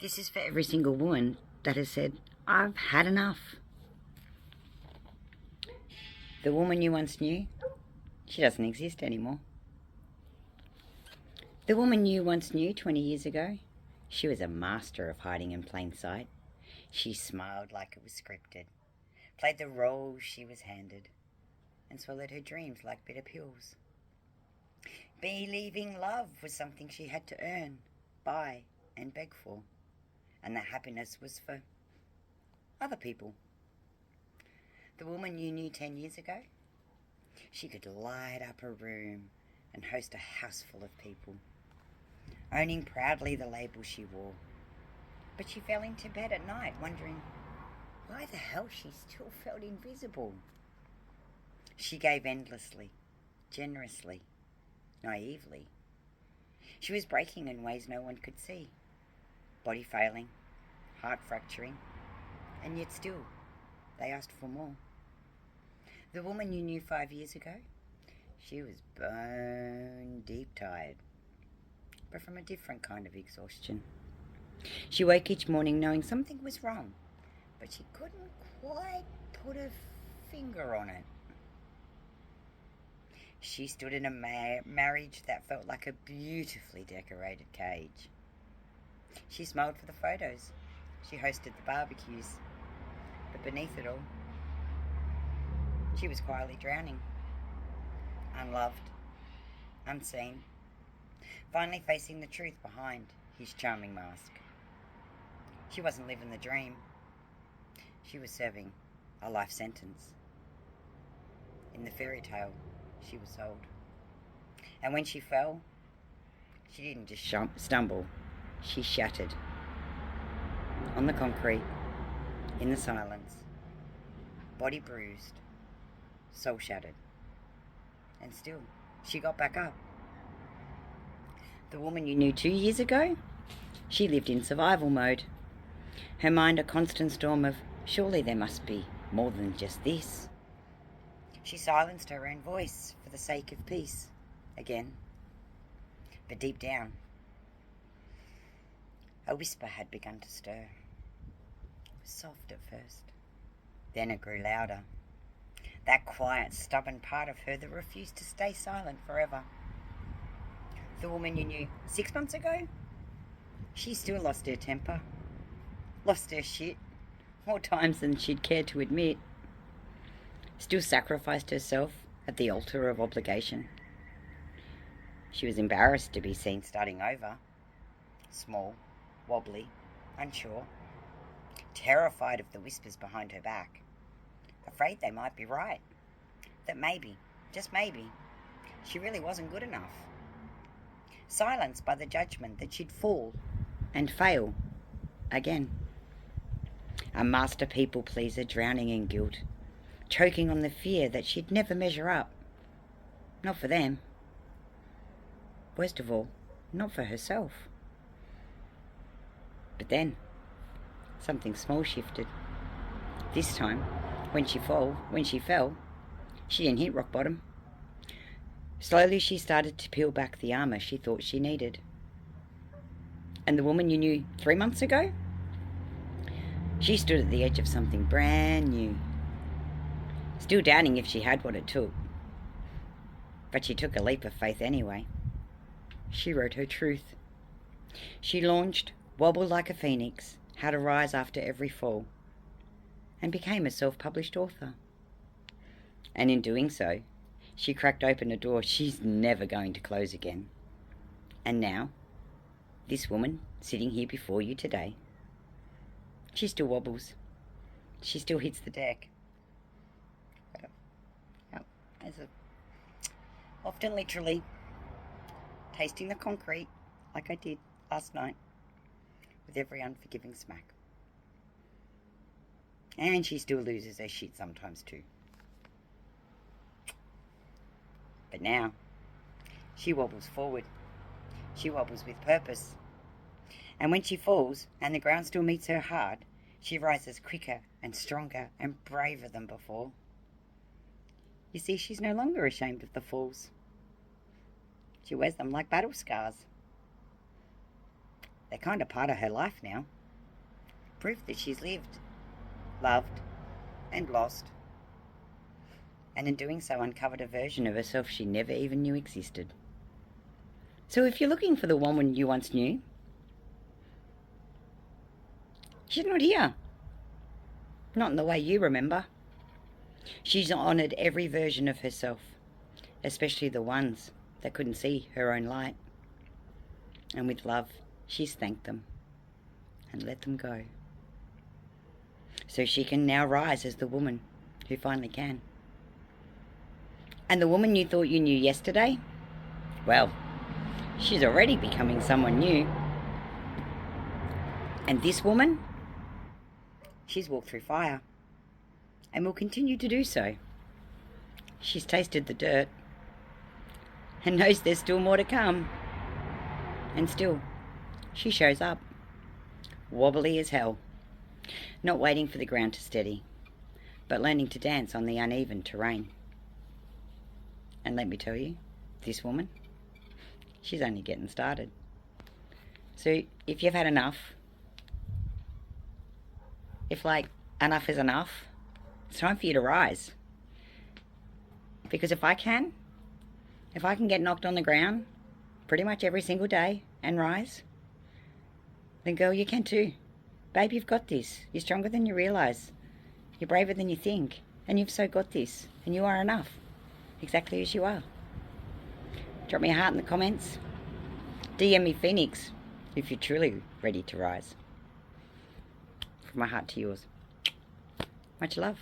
This is for every single woman that has said, I've had enough. The woman you once knew, she doesn't exist anymore. The woman you once knew 20 years ago, she was a master of hiding in plain sight. She smiled like it was scripted, played the role she was handed, and swallowed her dreams like bitter pills. Believing love was something she had to earn, buy, and beg for, and that happiness was for other people. The woman you knew 10 years ago, she could light up a room and host a house full of people, owning proudly the label she wore. But she fell into bed at night wondering why the hell she still felt invisible. She gave endlessly, generously, naively. She was breaking in ways no one could see, body failing, heart fracturing, and yet still they asked for more. The woman you knew 5 years ago, she was bone deep tired, but from a different kind of exhaustion. She woke each morning knowing something was wrong, but she couldn't quite put a finger on it. She stood in a marriage that felt like a beautifully decorated cage. She smiled for the photos. She hosted the barbecues. But beneath it all, she was quietly drowning. Unloved, unseen, finally facing the truth behind his charming mask. She wasn't living the dream. She was serving a life sentence. In the fairy tale, she was sold. And when she fell, she didn't just stumble, she shattered. On the concrete, in the silence, body bruised, soul shattered. And still, she got back up. The woman you knew 2 years ago, she lived in survival mode. Her mind a constant storm of, surely there must be more than just this. She silenced her own voice for the sake of peace, again. But deep down, a whisper had begun to stir. It was soft at first, then it grew louder. That quiet, stubborn part of her that refused to stay silent forever. The woman you knew 6 months ago, she still lost her temper, lost her shit, more times than she'd care to admit. Still sacrificed herself at the altar of obligation. She was embarrassed to be seen starting over, small, wobbly, unsure, terrified of the whispers behind her back, afraid they might be right, that maybe, just maybe, she really wasn't good enough. Silenced by the judgment that she'd fall and fail again. A master people pleaser drowning in guilt, choking on the fear that she'd never measure up. Not for them. Worst of all, not for herself. But then, something small shifted. This time, when she fell, she didn't hit rock bottom. Slowly she started to peel back the armour she thought she needed. And the woman you knew 3 months ago? She stood at the edge of something brand new, still doubting if she had what it took. But she took a leap of faith anyway. She wrote her truth. She launched Wobble Like a Phoenix, How to Rise After Every Fall, and became a self-published author. And in doing so, she cracked open a door she's never going to close again. And now, this woman sitting here before you today, she still wobbles. She still hits the deck. Often literally tasting the concrete like I did last night with every unforgiving smack. And she still loses her shit sometimes too. But now, she wobbles forward. She wobbles with purpose. And when she falls and the ground still meets her hard, she rises quicker and stronger and braver than before. You see, she's no longer ashamed of the falls. She wears them like battle scars. They're kind of part of her life now. proof that she's lived, loved, and lost, and in doing so uncovered a version of herself she never even knew existed. So if you're looking for the woman you once knew, she's not here. Not in the way you remember. She's honoured every version of herself, especially the ones that couldn't see her own light. And with love, she's thanked them and let them go. So she can now rise as the woman who finally can. And the woman you thought you knew yesterday, well, she's already becoming someone new. And this woman, she's walked through fire and will continue to do so. She's tasted the dirt and knows there's still more to come. And still, she shows up, wobbly as hell, not waiting for the ground to steady, but learning to dance on the uneven terrain. And let me tell you, this woman, she's only getting started. So if you've had enough, if enough is enough, it's time for you to rise. Because if I can get knocked on the ground pretty much every single day and rise, then girl, you can too. Babe, you've got this. You're stronger than you realise. You're braver than you think. And you've so got this. And you are enough. Exactly as you are. Drop me a heart in the comments. DM me Phoenix if you're truly ready to rise. From my heart to yours. Much love.